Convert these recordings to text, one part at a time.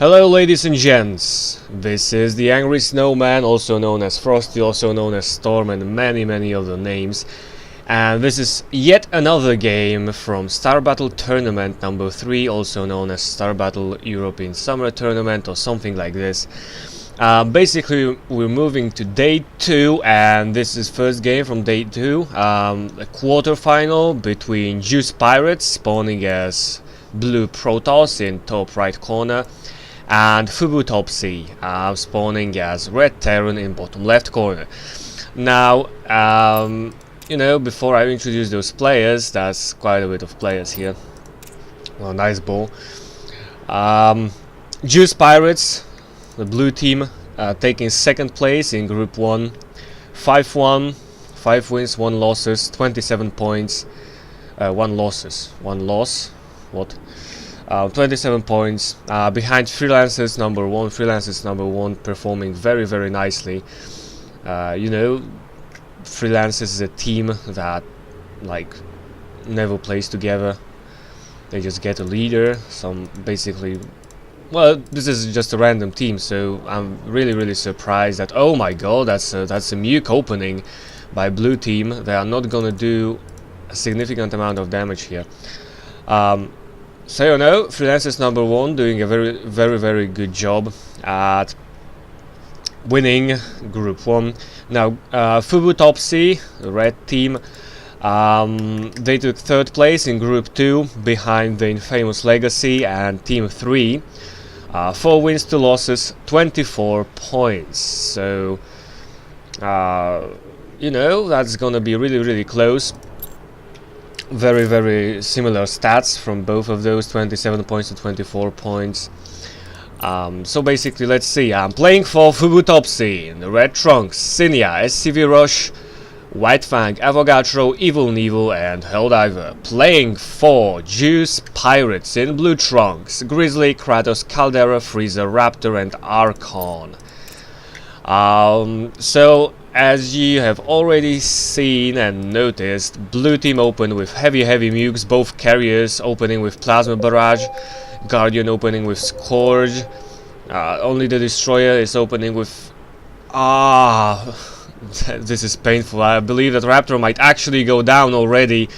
Hello ladies and gents, this is the Angry Snowman, also known as Frosty, also known as Storm, and many other names. And this is yet another game from StarBattle Tournament number 3, also known as StarBattle European Summer Tournament or something like this. Basically we're moving to day 2, and this is first game from day 2, a quarterfinal between Juice Pirates, spawning as blue Protoss in top right corner, and Fubutopsie, spawning as red Terran in bottom left corner. Now, you know, before I introduce those players, that's quite a bit of players here. Well, nice ball. Juice Pirates, the blue team, taking second place in Group 1. 5-1, 5 wins, 1 losses, 27 points. 1 loss. What? 27 points, behind Freelancers number 1. Freelancers number 1 performing very nicely. You know, Freelancers is a team that like never plays together. They just get a leader, some basically. Well, this is just a random team, so I'm really surprised that, oh my god, that's a Muke opening by blue team. They are not gonna do a significant amount of damage here. So you know, Freelancers number 1 doing a very good job at winning Group 1. Now, Fubutopsie, the red team, they took 3rd place in Group 2 behind the infamous Legacy and Team 3. 4 wins, 2 losses, 24 points. So, you know, that's gonna be really close. Very similar stats from both of those, 27 points to 24 points. So basically, let's see. I'm playing for Fubutopsie in the red trunks: Sinia, SCV Rush, White Fang, Avogadro, Evil Nevil, and Helldiver. Playing for Juice Pirates in blue trunks: Grizzly, Kratos, Caldera, Freezer, Raptor, and Archon. So as you have already seen and noticed, blue team opened with heavy mukes, both carriers opening with Plasma Barrage, Guardian opening with Scourge, only the Destroyer is opening with... this is painful. I believe that Raptor might actually go down already.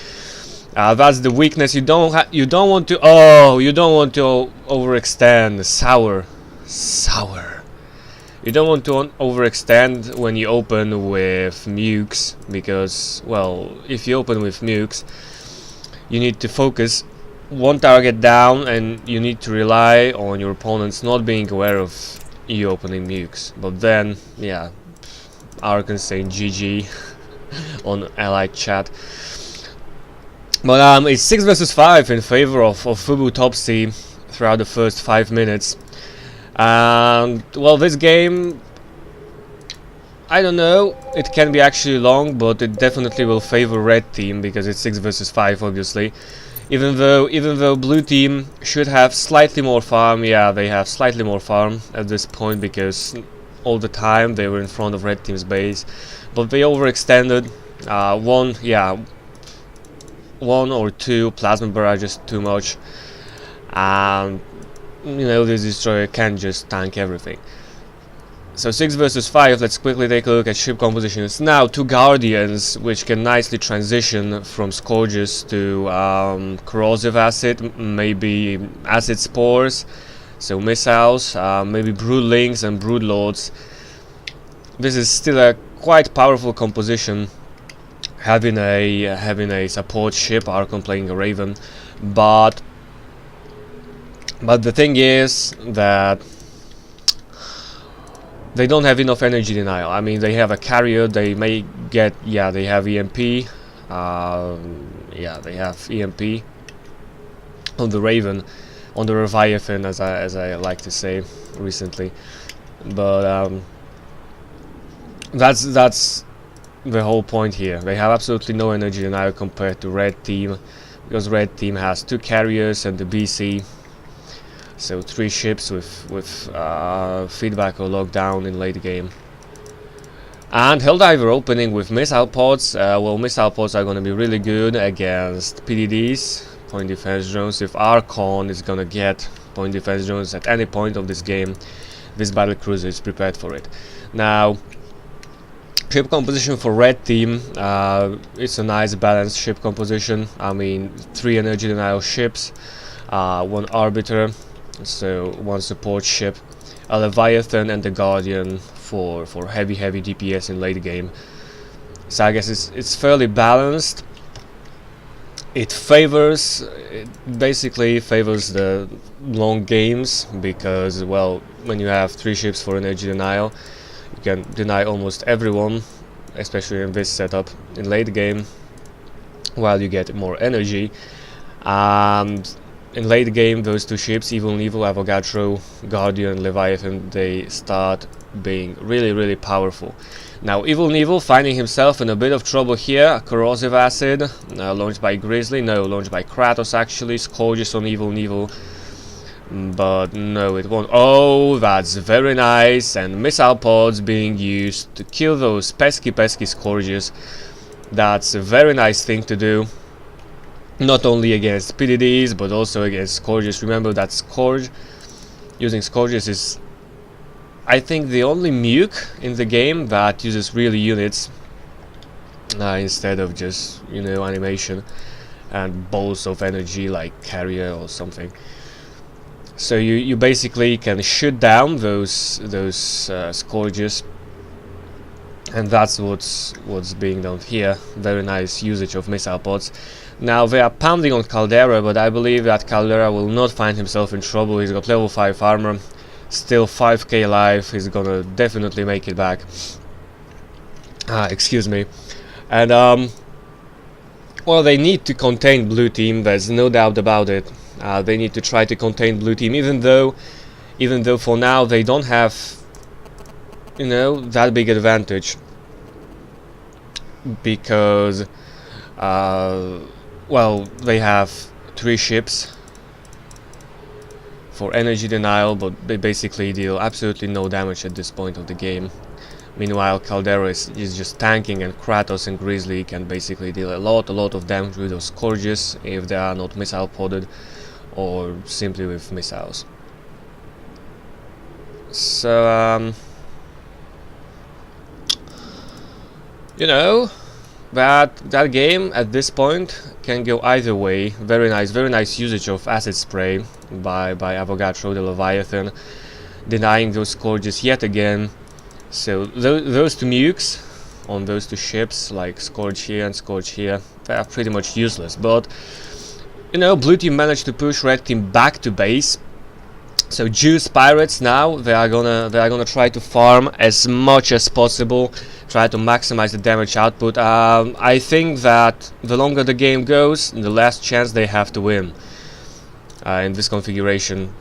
That's the weakness. You don't want to... Oh, you don't want to overextend. Sour. You don't want to overextend when you open with mukes, because, well, if you open with mukes, you need to focus one target down, and you need to rely on your opponents not being aware of you opening mukes. But then, yeah, Archon saying GG on Allied chat. But it's 6 versus 5 in favor of Fubutopsie throughout the first 5 minutes. And well, this game, I don't know, it can be actually long, but it definitely will favor red team because it's 6 versus 5, obviously. Even though blue team should have slightly more farm. Yeah, they have slightly more farm at this point because all the time they were in front of red team's base, but they overextended. One or two plasma barrages too much, and you know, this destroyer can just tank everything. So 6 versus 5, let's quickly take a look at ship compositions. Now, 2 Guardians, which can nicely transition from Scourges to Corrosive Acid, maybe Acid Spores, so missiles, maybe Broodlings and Broodlords. This is still a quite powerful composition, having a support ship, Archon playing a Raven, but the thing is that they don't have enough energy denial. I mean, they have a carrier, they may get, yeah, they have EMP, yeah, they have EMP on the Raven, on the Leviathan, as I like to say recently. But that's the whole point here. They have absolutely no energy denial compared to red team, because red team has 2 carriers and the BC. So 3 ships with feedback or lockdown in late game. And Helldiver opening with missile pods. Well, missile pods are going to be really good against PDDs, point defense drones. If Archon is going to get point defense zones at any point of this game. This battle cruiser is prepared for it. Now, ship composition for red team, it's a nice balanced ship composition. I mean, 3 energy denial ships, 1 arbiter, so 1 support ship, a Leviathan and the Guardian for heavy DPS in late game. So I guess it's fairly balanced. It basically favors the long games because, well, when you have 3 ships for energy denial, you can deny almost everyone, especially in this setup in late game, while you get more energy. And in late game, those 2 ships, Evil Nevil, Avogadro, Guardian, Leviathan, they start being really powerful. Now, Evil Nevil finding himself in a bit of trouble here. Corrosive Acid, launched by Grizzly, no, launched by Kratos actually. Scourges on Evil Nevil, but no, it won't. Oh, that's very nice, and missile pods being used to kill those pesky Scourges. That's a very nice thing to do, not only against PDDs, but also against Scourges. Remember that using Scourges is, I think, the only Muke in the game that uses real units instead of just, you know, animation and balls of energy like Carrier or something. So you basically can shoot down those Scourges, and that's what's being done here. Very nice usage of missile pods. Now they are pounding on Caldera, but I believe that Caldera will not find himself in trouble. He's got level 5 armor. Still 5k alive, he's gonna definitely make it back. Excuse me. And well, they need to contain blue team, there's no doubt about it. They need to try to contain blue team, even though for now they don't have, you know, that big advantage, because well, they have 3 ships for energy denial, but they basically deal absolutely no damage at this point of the game. Meanwhile, Caldera is just tanking, and Kratos and Grizzly can basically deal a lot of damage with those Scourges if they are not missile podded or simply with missiles. So you know, that game at this point can go either way. Very nice usage of acid spray by Avogadro the Leviathan, denying those Scourges yet again. So those 2 Mukes on those 2 ships, like Scourge here and Scourge here, they are pretty much useless. But you know, blue team managed to push red team back to base. So Juice Pirates now, they are gonna try to farm as much as possible, try to maximize the damage output. I think that the longer the game goes, the less chance they have to win in this configuration.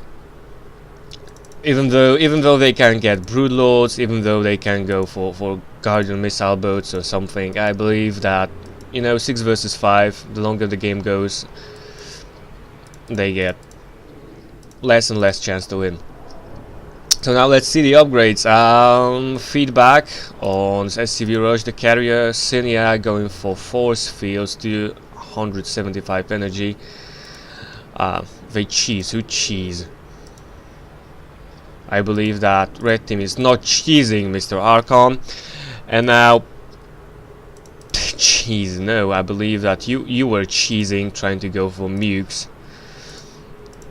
Even though they can get Broodlords, even though they can go for Guardian missile boats or something, I believe that, you know, 6 versus 5, the longer the game goes, they get less and less chance to win. So now let's see the upgrades. Feedback on SCV Rush, the Carrier, Cinia going for Force Fields, 275 energy. They cheese, who cheese? I believe that red team is not cheesing Mr. Archon. And now, cheese, no, I believe that you were cheesing, trying to go for Mukes.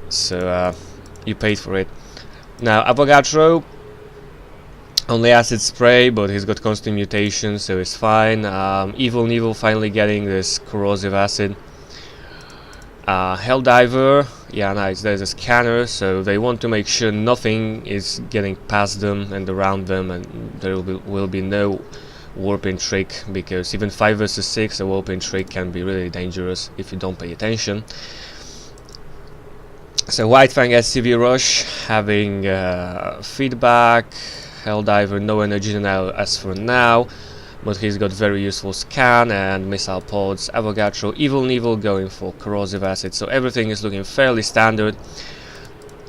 So you paid for it. Now Avogadro, only acid spray, but he's got constant mutation, so it's fine. Evil Nevil finally getting this corrosive acid. Helldiver, yeah, nice, there's a scanner, so they want to make sure nothing is getting past them and around them, and there will be no warping trick, because even 5 versus 6 a warping trick can be really dangerous if you don't pay attention. So White Fang SCV Rush having feedback. Helldiver no energy denial as for now, but he's got very useful scan and missile pods. Avogadro, Evil Nevil going for corrosive acid, so everything is looking fairly standard.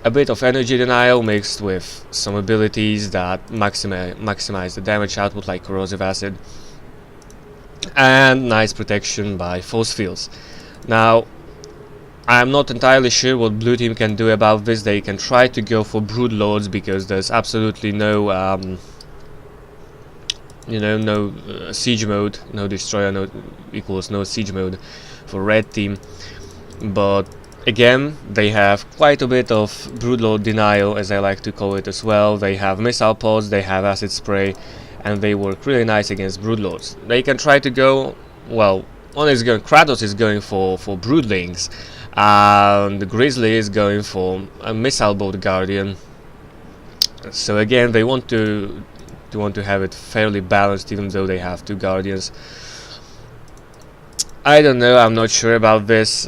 A bit of energy denial mixed with some abilities that maximize the damage output, like corrosive acid, and nice protection by force fields. Now I'm not entirely sure what blue team can do about this. They can try to go for broodlords because there's absolutely no you know, no siege mode, no destroyer, no equals no siege mode for red team. But again, they have quite a bit of broodlord denial, as I like to call it as well. They have missile pods, they have acid spray, and they work really nice against broodlords. They can try to go, well, one is going, Kratos is going for broodlings, and the Grizzly is going for a missile boat guardian. So again, they want to have it fairly balanced, even though they have 2 guardians. I don't know, I'm not sure about this.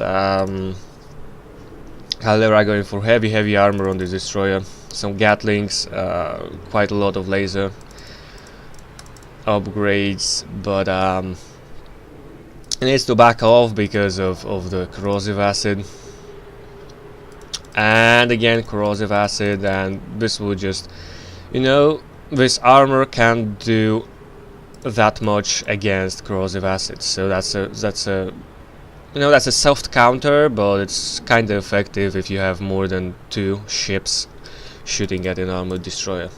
Calera going for heavy armor on the destroyer, some Gatlings, quite a lot of laser upgrades, but it needs to back off because of the corrosive acid. And again, corrosive acid, and this will just, you know, this armor can't do that much against corrosive acid, so that's a you know, that's a soft counter, but it's kind of effective if you have more than 2 ships shooting at an armored destroyer.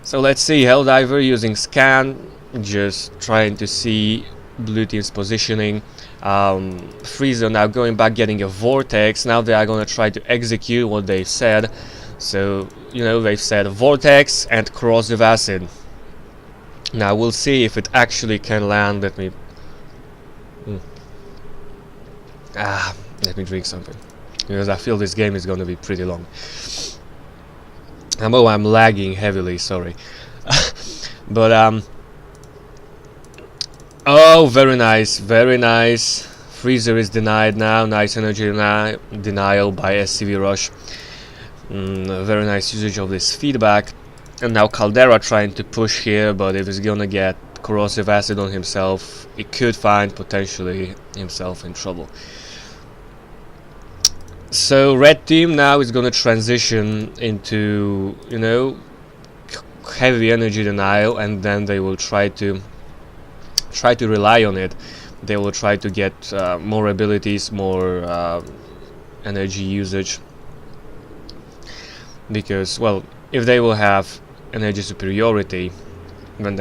So let's see, Helldiver using scan, just trying to see blue team's positioning. Freezer now going back, getting a vortex. Now they are going to try to execute what they've said. So, you know, they've said vortex and corrosive acid. Now we'll see if it actually can land. Let me drink something, because I feel this game is going to be pretty long. Oh, I'm lagging heavily, sorry. But oh, very nice, very nice. Freezer is denied now. Nice energy denial by SCV Rush. Very nice usage of this feedback. And now Caldera trying to push here, but if he's gonna get corrosive acid on himself, he could find potentially himself in trouble. So red team now is gonna transition into, you know, heavy energy denial, and then they will try to rely on it. They will try to get more abilities, more energy usage, because, well, if they will have energy superiority, then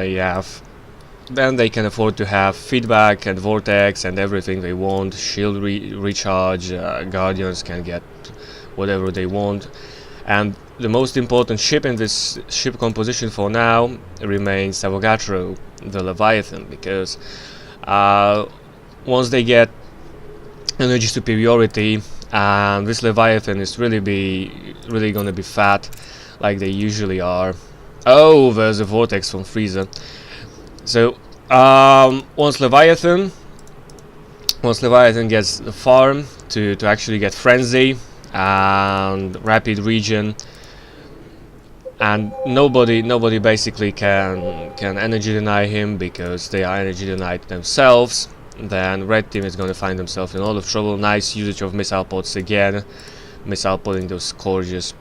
they can afford to have feedback and vortex and everything they want. Shield recharge, guardians can get whatever they want, and the most important ship in this ship composition for now remains Avogatro, the Leviathan, because once they get energy superiority, and this Leviathan is really gonna be fat, like they usually are. Oh, there's a vortex from Freezer. So once Leviathan gets the farm to actually get Frenzy and Rapid Regen, and nobody basically can energy deny him because they are energy denied themselves, then red team is going to find themselves in a lot of trouble. Nice usage of missile pods again, missile podding those Scourges.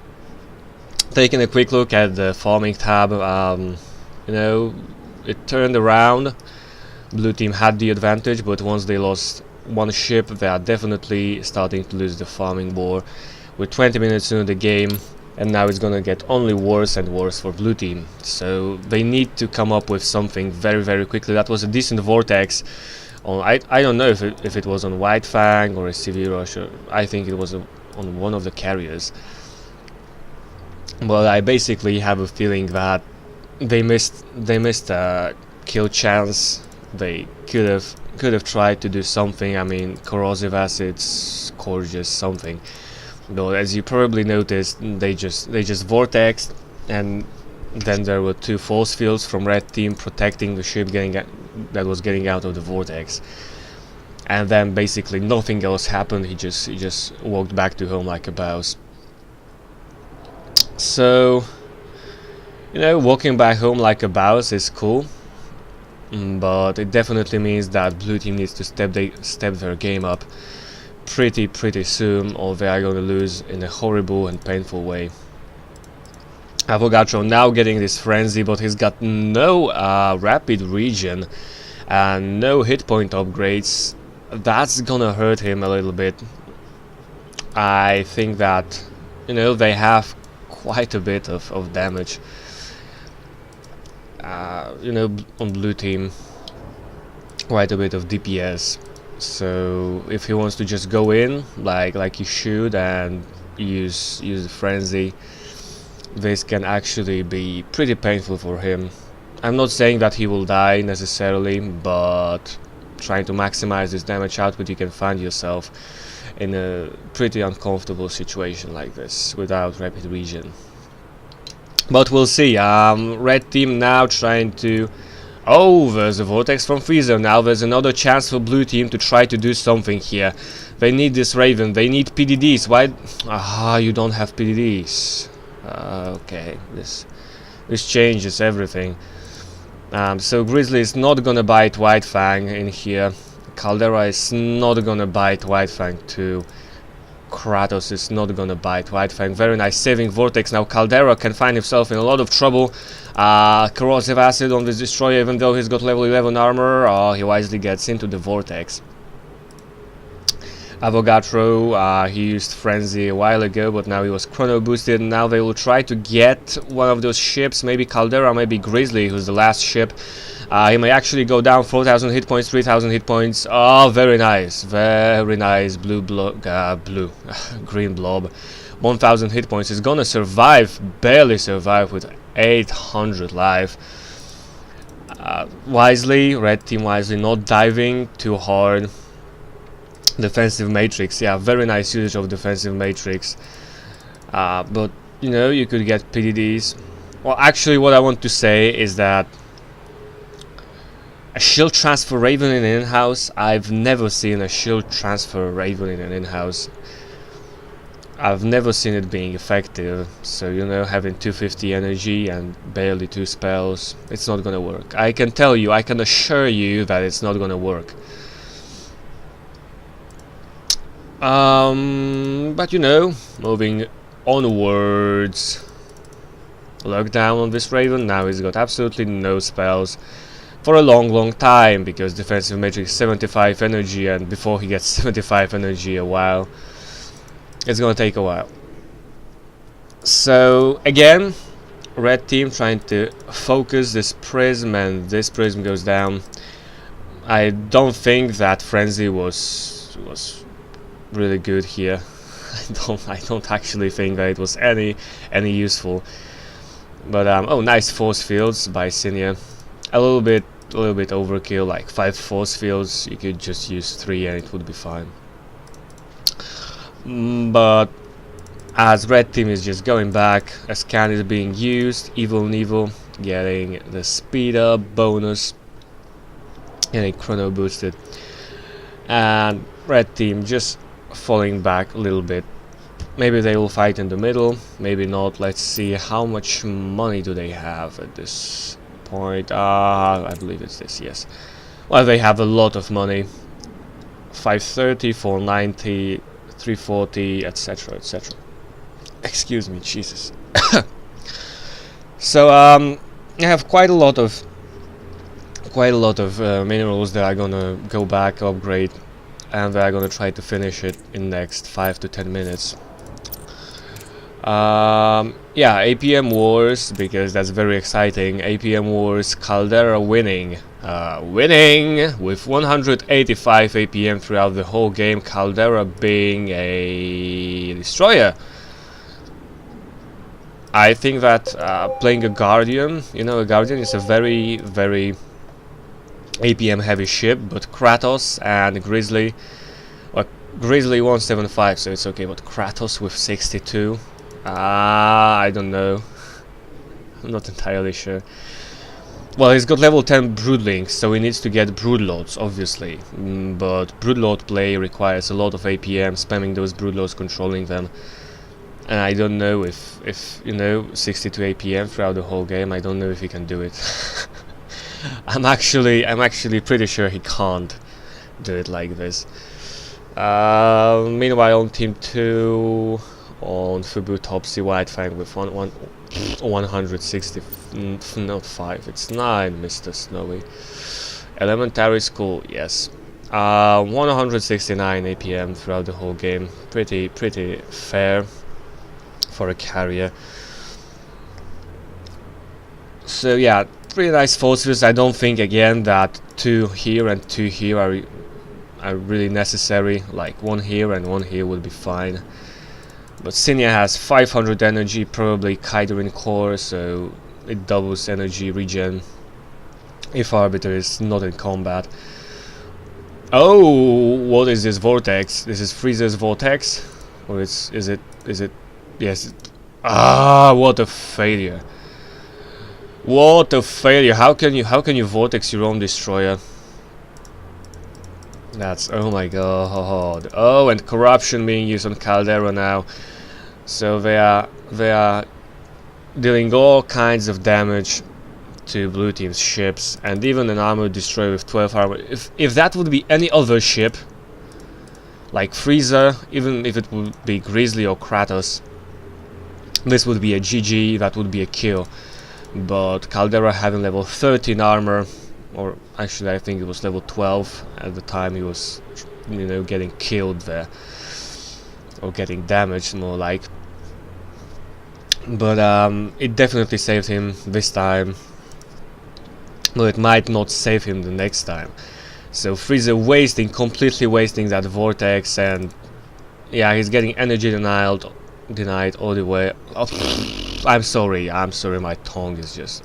Taking a quick look at the farming tab, you know, it turned around. Blue team had the advantage, but once they lost 1 ship, they are definitely starting to lose the farming war. We're 20 minutes into the game, and now it's gonna get only worse and worse for blue team. So they need to come up with something very quickly. That was a decent vortex on, I don't know if it was on White Fang or a CV Rush. I think it was on one of the carriers. But I basically have a feeling that they missed a kill chance. They could have tried to do something. I mean, corrosive acids, Scourges, something. But as you probably noticed, they just vortexed, and then there were 2 force fields from red team protecting the ship that was getting out of the vortex. And then basically nothing else happened. He just walked back to home like a boss. So, you know, walking back home like a boss is cool, but it definitely means that blue team needs to step their game up pretty soon, or they are going to lose in a horrible and painful way. Avogatro now getting this frenzy, but he's got no rapid regen and no hit point upgrades. that's gonna hurt him a little bit. I think that, you know, they have quite a bit of damage, you know, on blue team, quite a bit of DPS. So if he wants to just go in like he should and use the frenzy, this can actually be pretty painful for him. I'm not saying that he will die necessarily, but trying to maximize this damage output, you can find yourself in a pretty uncomfortable situation like this without rapid regen. But we'll see. Red team now trying to... Oh, there's a vortex from Freezer. Now there's another chance for blue team to try to do something here. They need this Raven. They need PDDs. Why? Ah, you don't have PDDs. Okay, this changes everything. So Grizzly is not gonna bite White Fang in here. Caldera is not gonna bite White Fang too. Kratos is not gonna bite White Fang. Very nice saving vortex. Now Caldera can find himself in a lot of trouble. Corrosive acid on this destroyer, even though he's got level 11 armor, he wisely gets into the vortex. Avogadro, he used Frenzy a while ago, but now he was chrono boosted. Now they will try to get one of those ships, maybe Caldera, maybe Grizzly, who's the last ship. He may actually go down 4,000 hit points, 3,000 hit points. Oh, very nice, blue green blob. 1,000 hit points. He's gonna survive, barely survive with 800 life. Wisely, red team wisely, not diving too hard. Defensive matrix, yeah, very nice usage of defensive matrix. But you know, you could get PDDs. Well, actually, what I want to say is that a shield transfer Raven in an in-house, I've never seen a shield transfer Raven in an in-house. I've never seen it being effective. So, you know, having 250 energy and barely 2 spells, it's not gonna work. I can tell you, I can assure you that it's not gonna work. But you know, moving onwards. Lockdown on this Raven. Now he's got absolutely no spells for a long time, because defensive matrix 75 energy, and before he gets 75 energy a while, it's gonna take a while. So again, red team trying to focus this prism, and this prism goes down. I don't think that frenzy was really good here. I don't actually think that it was any useful. But oh, nice force fields by Cinia. A little bit overkill, like 5 force fields. You could just use 3 and it would be fine. But as red team is just going back, a scan is being used. Evil Nevo getting the speed up bonus, getting chrono boosted, and red team just falling back a little bit. Maybe they will fight in the middle, maybe not. Let's see, how much money do they have at this point? I believe it's this, yes. Well, they have a lot of money. 530, 490, 340, etc, etc. Excuse me, Jesus. So I have quite a lot of minerals that are gonna go back, upgrade, and they're gonna try to finish it in next 5 to 10 minutes. Yeah, APM Wars, because that's very exciting. APM Wars, Caldera winning. Winning with 185 APM throughout the whole game. Caldera being a destroyer. I think that playing a Guardian, you know, a Guardian is a very APM heavy ship, but Kratos and Grizzly, well, Grizzly 175, so it's okay, but Kratos with 62, I don't know, I'm not entirely sure. Well, he's got level 10 Broodlings, so he needs to get Broodlords, obviously, but Broodlord play requires a lot of APM, spamming those Broodlords, controlling them, and I don't know if you know, 62 APM throughout the whole game, I don't know if he can do it. I'm actually pretty sure he can't do it like this. Meanwhile, on team 2, on Fubutopsie, White Fang with 160, not 5, it's 9, Mr. Snowy. Elementary School, yes. 169 APM throughout the whole game. Pretty fair for a carrier. So yeah, pretty nice forces. I don't think again that 2 here and 2 here are really necessary. Like 1 here and 1 here would be fine. But Sinia has 500 energy, probably Kaidorin core, so it doubles energy regen if Arbiter is not in combat. Oh, what is this vortex? This is Frieza's vortex, or is it? Yes. Ah, what a failure! What a failure! How can you vortex your own destroyer? That's, oh my god! Oh, and corruption being used on Caldera now, so they are dealing all kinds of damage to blue team's ships, and even an armored destroyer with 12 armor. If that would be any other ship, like Frieza, even if it would be Grizzly or Kratos, this would be a GG, that would be a kill. But Caldera having level 13 armor, or actually I think it was level 12 at the time he was, you know, getting killed there, or getting damaged more like. But it definitely saved him this time. Well, it might not save him the next time. So Frieza completely wasting that vortex, and yeah, he's getting energy denied all the way. Oh, I'm sorry, my tongue is just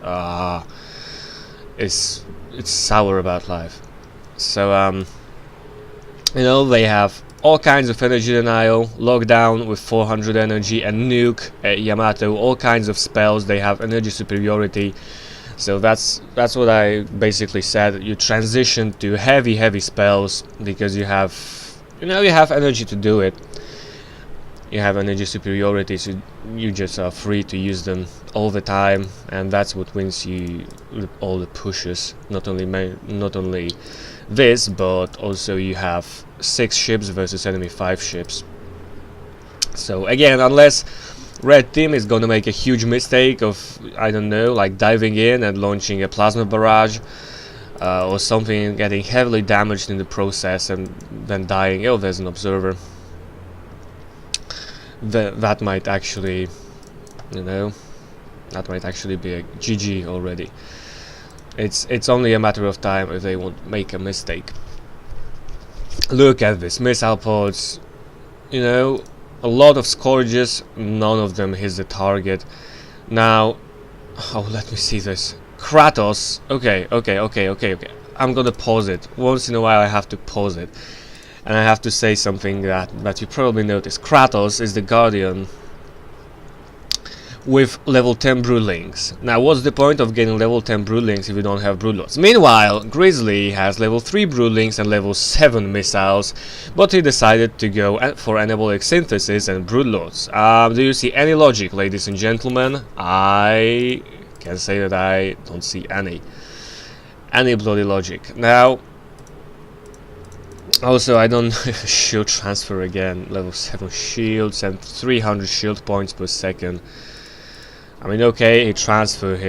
it's sour about life. So you know, they have all kinds of energy denial, lockdown with 400 energy, and nuke, Yamato, all kinds of spells. They have energy superiority. So that's what I basically said. You transition to heavy spells because you have energy to do it. You have energy superiority, so you just are free to use them all the time, and that's what wins you all the pushes. Not only this, but also you have 6 ships versus enemy 5 ships. So again, unless Red team is gonna make a huge mistake of, I don't know, like diving in and launching a plasma barrage or something, getting heavily damaged in the process and then dying. Oh, there's an observer. That might actually, you know, that might actually be a GG already. It's only a matter of time if they won't make a mistake. Look at this, missile pods, you know, a lot of scourges, none of them hits the target. Now, oh, let me see this. Kratos, okay. I'm gonna pause it. Once in a while I have to pause it. And I have to say something that you probably noticed. Kratos is the Guardian with level 10 Broodlings. Now, what's the point of getting level 10 Broodlings if you don't have Broodlords? Meanwhile, Grizzly has level 3 Broodlings and level 7 missiles, but he decided to go for Anabolic Synthesis and Broodlords. Do you see any logic, ladies and gentlemen? I can say that I don't see any bloody logic. Now, also, I don't shield transfer again. Level 7 shields and 300 shield points per second. I mean, okay, he transfers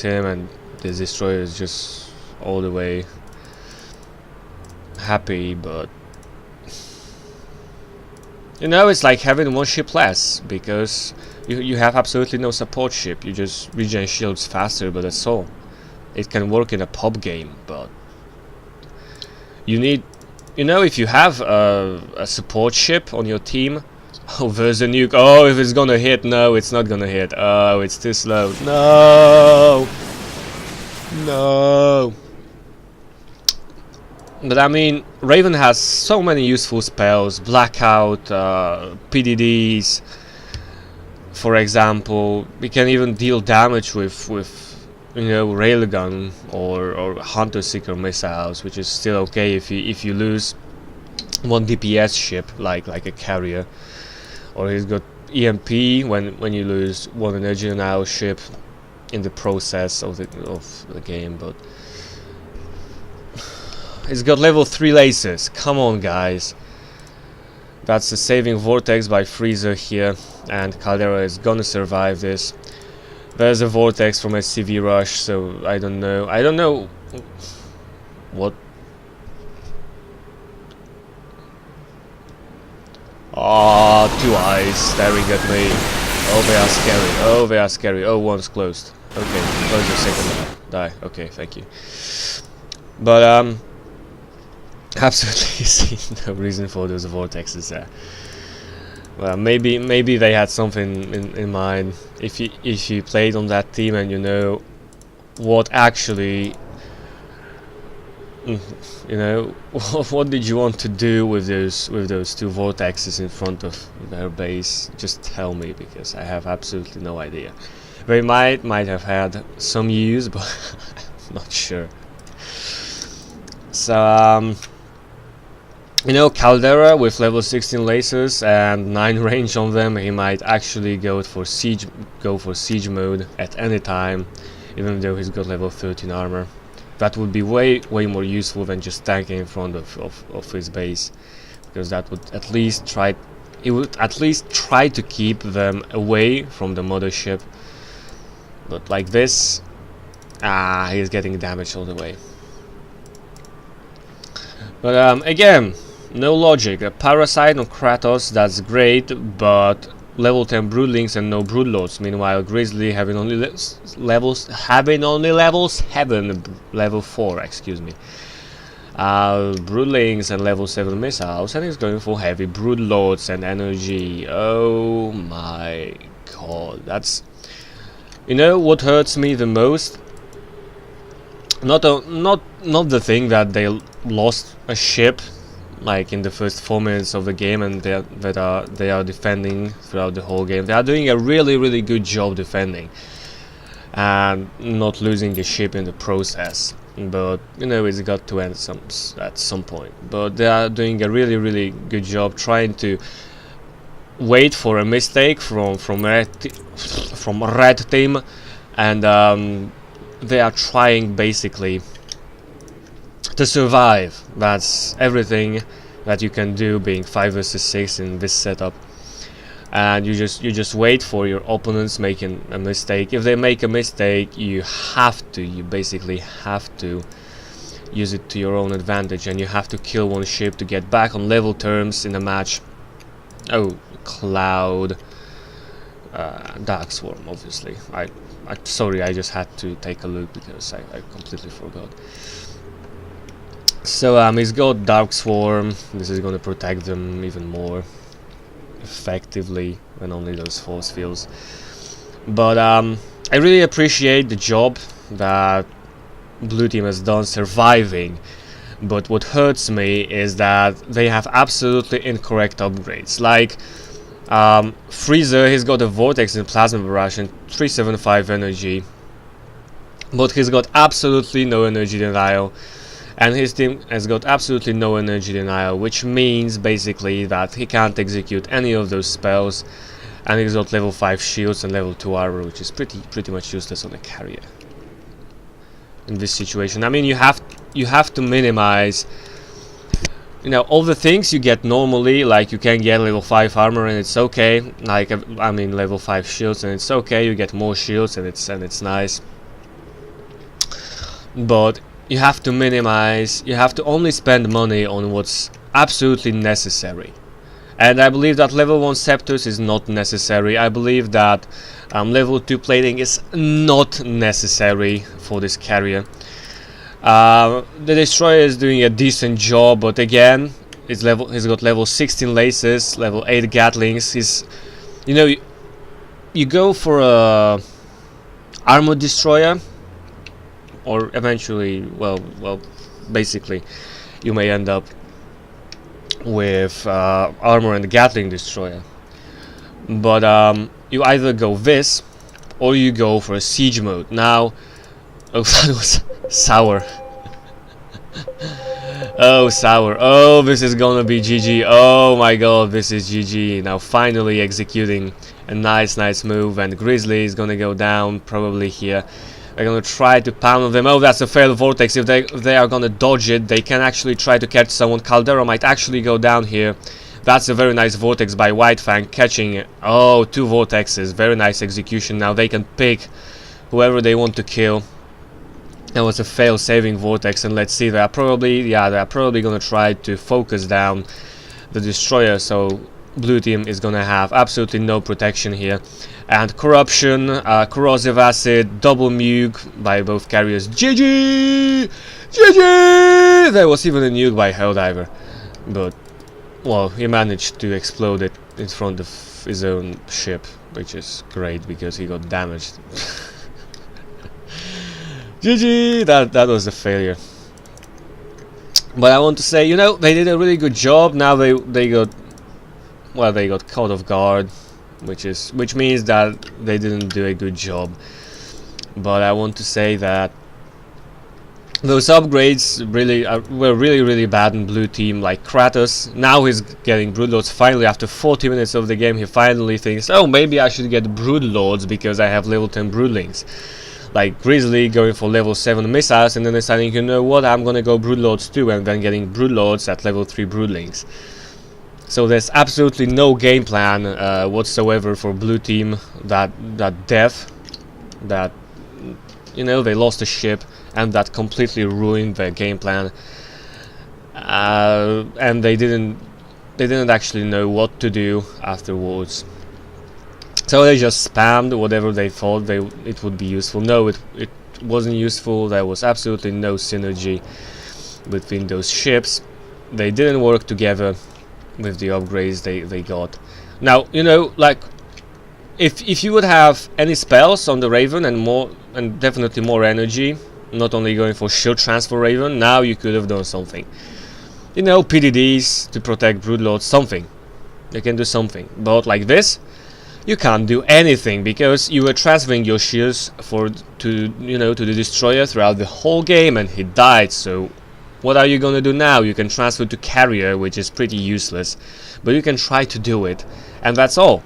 him, and the destroyer is just all the way happy, but you know, it's like having 1 ship less, because you have absolutely no support ship. You just regen shields faster, but that's all. It can work in a pub game, but you need, you know, if you have a support ship on your team. Oh, there's a nuke. Oh, if it's gonna hit. No, it's not gonna hit. Oh, it's too slow. No! No! But I mean, Raven has so many useful spells. Blackout, PDDs, for example. We can even deal damage with you know, Railgun or Hunter Seeker missiles, which is still okay if you lose 1 DPS ship like a carrier. Or he's got EMP when you lose 1 energy denial ship in the process of the game, but he's got level 3 lasers. Come on, guys. That's the saving vortex by Frieza here, and Caldera is gonna survive this. There's a vortex from SCV Rush, so I don't know what. Oh, two eyes staring at me. Oh, they are scary. Oh, they are scary. Oh, one's closed. Okay, close the second one. Die. Okay, thank you. But absolutely see no reason for those vortexes there. Well, maybe they had something in mind. If you played on that team and you know what actually, you know, what did you want to do with those two vortexes in front of their base? Just tell me, because I have absolutely no idea. They might have had some use, but I'm not sure. So you know, Caldera with level 16 lasers and 9 range on them, he might actually go for siege mode at any time, even though he's got level 13 armor. That would be way more useful than just tanking in front of his base, because that would at least try to keep them away from the mothership. But like this, he's getting damaged all the way. But again, no logic. A Parasite on Kratos, that's great, but level 10 Broodlings and no Broodlords. Meanwhile, Grizzly having only level 4, excuse me. Broodlings and level 7 missiles, and he's going for heavy Broodlords and energy. Oh my god, that's... You know what hurts me the most? Not the thing that they lost a ship like in the first 4 minutes of the game, and they are defending throughout the whole game. They are doing a really good job defending and not losing a ship in the process. But you know, it's got to end at some point. But they are doing a really good job trying to wait for a mistake from red team, and they are trying basically to survive. That's everything that you can do being 5 vs 6 in this setup. And you just wait for your opponents making a mistake. If they make a mistake, you basically have to use it to your own advantage, and you have to kill one ship to get back on level terms in a match. Oh, Cloud, Dark Swarm, obviously. Sorry, I just had to take a look because I completely forgot. So he's got Dark Swarm. This is going to protect them even more effectively than only those force fields. But I really appreciate the job that Blue Team has done surviving. But what hurts me is that they have absolutely incorrect upgrades. Like Freezer, he's got a Vortex and Plasma Barrage and 375 energy, but he's got absolutely no energy denial, and his team has got absolutely no energy denial, which means basically that he can't execute any of those spells, and he's got level 5 shields and level 2 armor, which is pretty much useless on a carrier in this situation. I mean, you have to minimize, you know, all the things you get normally. Like you can get level 5 armor and it's okay, like I mean level 5 shields and it's okay, you get more shields and it's nice. But you have to minimize, you have to only spend money on what's absolutely necessary. And I believe that level 1 Scepters is not necessary. I believe that level 2 plating is not necessary for this carrier. The Destroyer is doing a decent job, but again, he's got level 16 lasers, level 8 Gatlings. You know, you go for a Armored Destroyer, or eventually, well, basically, you may end up with Armor and Gatling Destroyer. But you either go this, or you go for a siege mode. Now, oh, that was sour. Oh, sour. Oh, this is gonna be GG. Oh my god, this is GG. Now finally executing a nice move, and Grizzly is gonna go down probably here. They're gonna try to pound them. Oh, that's a failed vortex. If they are gonna dodge it, they can actually try to catch someone. Caldera might actually go down here. That's a very nice vortex by White Fang, catching it. Oh, 2 vortexes. Very nice execution. Now they can pick whoever they want to kill. That was a fail saving vortex, and let's see, they're probably gonna try to focus down the Destroyer, so blue team is gonna have absolutely no protection here. And corruption, corrosive acid, double nuke by both carriers. GG! GG! There was even a nuke by Helldiver, but well, he managed to explode it in front of his own ship, which is great because he got damaged. GG! That was a failure. But I want to say, you know, they did a really good job. Now they got, well, they got caught off guard, which means that they didn't do a good job. But I want to say that those upgrades were really bad in blue team. Like Kratos, now he's getting Broodlords. Finally, after 40 minutes of the game, he finally thinks, oh, maybe I should get Broodlords because I have level 10 Broodlings. Like Grizzly going for level 7 missiles and then deciding, you know what, I'm gonna go Broodlords too, and then getting Broodlords at level 3 Broodlings. So there's absolutely no game plan whatsoever for blue team. That death, that, you know, they lost a ship, and that completely ruined their game plan. And they didn't actually know what to do afterwards. So they just spammed whatever they thought it would be useful. No, it wasn't useful. There was absolutely no synergy between those ships. They didn't work together with the upgrades they got. Now, you know, like, if you would have any spells on the Raven and definitely more energy, not only going for shield transfer Raven, now you could have done something. You know, PDDs to protect Broodlords, something. You can do something. But like this, you can't do anything because you were transferring your shields to the destroyer throughout the whole game, and he died. So what are you gonna do now? You can transfer to carrier, which is pretty useless, but you can try to do it, and that's all.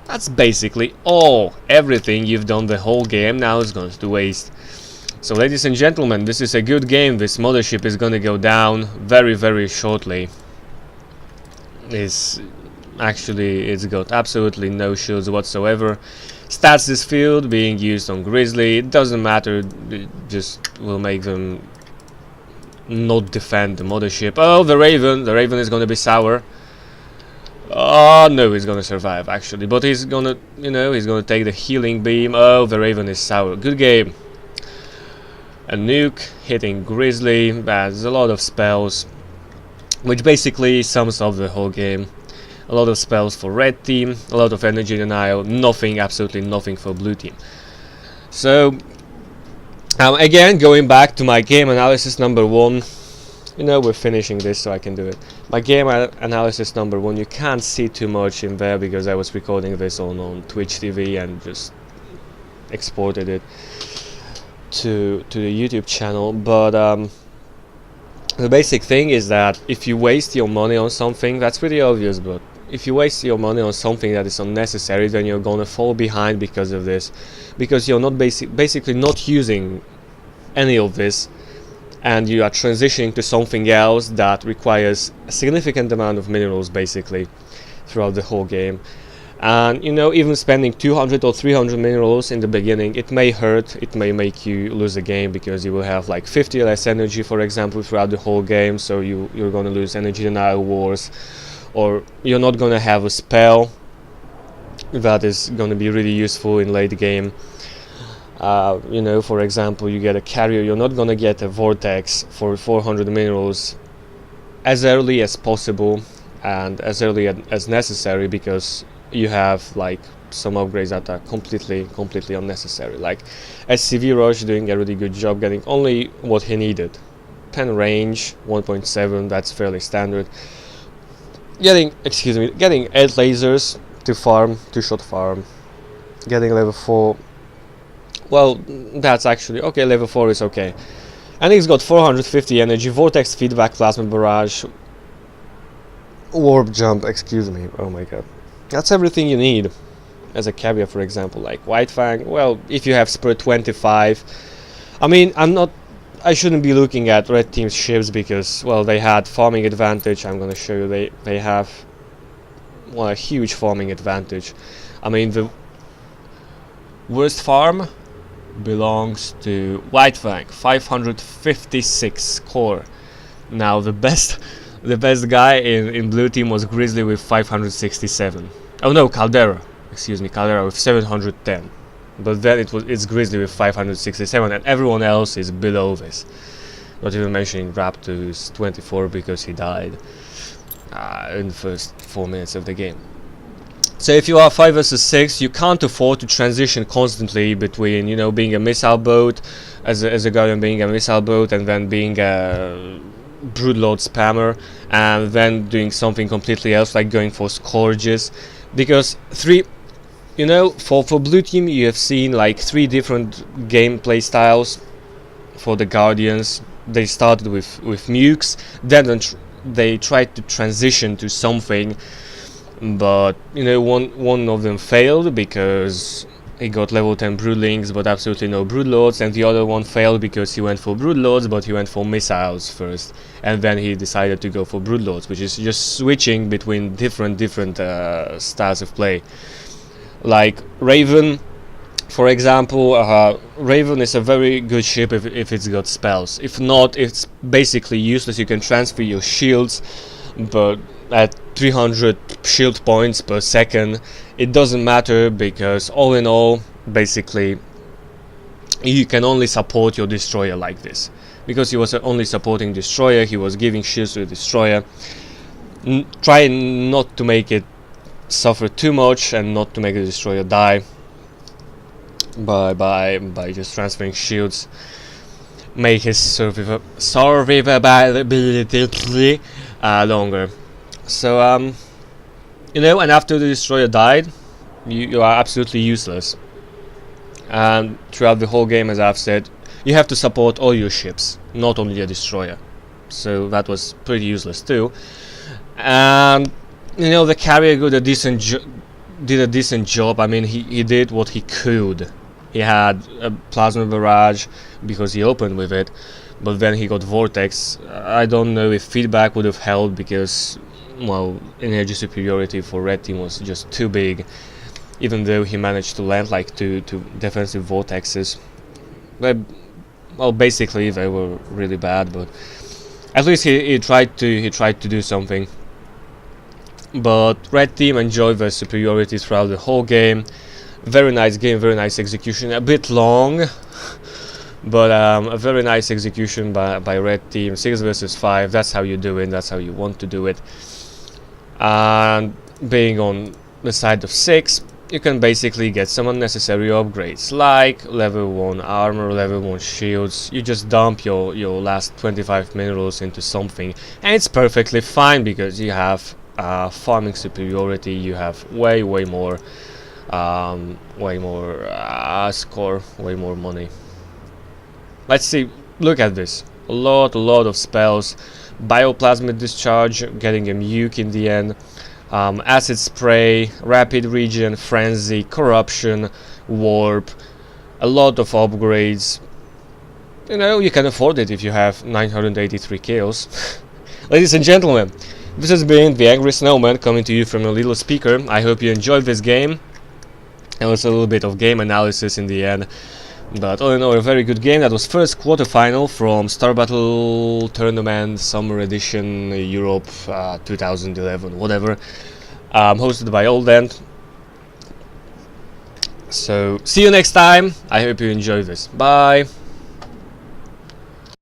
That's basically all. Everything you've done the whole game now is going to waste. So ladies and gentlemen, this is a good game. This mothership is gonna go down very shortly. It's got absolutely no shields whatsoever. Stats this field being used on Grizzly, it doesn't matter, it just will make them not defend the mothership. Oh, the Raven is gonna be sour. Oh no, he's gonna survive actually, but he's gonna, he's gonna take the healing beam. Oh, the Raven is sour. Good game. A nuke hitting Grizzly. There's a lot of spells, which basically sums up the whole game. A lot of spells for red team, a lot of energy denial, nothing, absolutely nothing for blue team. So again, going back to my game analysis number 1, we're finishing this so I can do it. My game analysis number 1, you can't see too much in there because I was recording this on Twitch TV and just exported it to the YouTube channel. But the basic thing is that if you waste your money on something, that's pretty obvious, but if you waste your money on something that is unnecessary, then you're gonna fall behind because of this, because you're not basically not using any of this, and you are transitioning to something else that requires a significant amount of minerals basically throughout the whole game. And even spending 200 or 300 minerals in the beginning, it may hurt, it may make you lose a game, because you will have like 50 less energy, for example, throughout the whole game. So you're gonna lose energy denial wars, or you're not gonna have a spell that is gonna be really useful in late game. For example, you get a carrier, you're not gonna get a vortex for 400 minerals as early as possible and as early as necessary, because you have like some upgrades that are completely unnecessary. Like SCV Rush doing a really good job, getting only what he needed. 10 range, 1.7, that's fairly standard. Getting 8 lasers to farm, 2-shot farm. Getting level 4, well, that's actually okay, level 4 is okay. And he's got 450 energy, vortex feedback, plasma barrage, warp jump, oh my god. That's everything you need as a carrier, for example. Like White Fang, well, if you have Spur 25, I mean, I shouldn't be looking at red team's ships because, well, they had farming advantage. I'm gonna show you they have, well, a huge farming advantage. I mean, the worst farm belongs to White Fang, 556 core. Now the best The best guy in blue team was Grizzly with 567. Oh no, Caldera. Excuse me, Caldera with 710. But then it's Grizzly with 567, and everyone else is below this. Not even mentioning Raptor, who's 24 because he died in the first 4 minutes of the game. So if you are 5 versus 6, you can't afford to transition constantly between, you know, being a missile boat as a guardian, being a missile boat, and then being a broodlord spammer, and then doing something completely else like going for scourges, because you know, for blue team you have seen like 3 different gameplay styles for the guardians. They started with nukes, then they tried to transition to something, but you know, one of them failed because he got level 10 broodlings but absolutely no broodlords, and the other one failed because he went for broodlords but he went for missiles first, and then he decided to go for broodlords, which is just switching between different styles of play. Like Raven, for example, Raven is a very good ship if it's got spells. If not, it's basically useless. You can transfer your shields, but at 300 shield points per second, it doesn't matter, because all in all, basically, you can only support your destroyer like this. Because he was only supporting destroyer, he was giving shields to the destroyer. Try not to make it suffer too much and not to make the destroyer die by just transferring shields. Make his survivability longer. So you know, and after the destroyer died, you are absolutely useless. And throughout the whole game, as I've said, you have to support all your ships, not only a destroyer. So that was pretty useless too. And you know, the carrier did a decent job. I mean, he did what he could. He had a plasma barrage because he opened with it, but then he got vortex. I don't know if feedback would have helped, because, well, energy superiority for red team was just too big, even though he managed to land like two defensive vortexes. But, well, basically they were really bad, but at least he tried to do something. But red team enjoyed their superiority throughout the whole game. Very nice game, very nice execution. A bit long, but a very nice execution by red team. 6 versus 5. That's how you do it. That's how you want to do it. And being on the side of 6, you can basically get some unnecessary upgrades, like level 1 armor, level 1 shields. You just dump your last 25 minerals into something, and it's perfectly fine, because you have farming superiority. You have way more score, way more money. Let's see, look at this, a lot of spells. Bioplasmic discharge, getting a nuke in the end, acid spray, rapid regen, frenzy, corruption, warp, a lot of upgrades. You know, you can afford it if you have 983 kills. Ladies and gentlemen, this has been the Angry Snowman, coming to you from a little speaker. I hope you enjoyed this game. It was a little bit of game analysis in the end, but all in all, a very good game. That was first quarterfinal from StarBattle Tournament Summer Edition Europe 2011, whatever, hosted by Oldent. So see you next time. I hope you enjoyed this. Bye.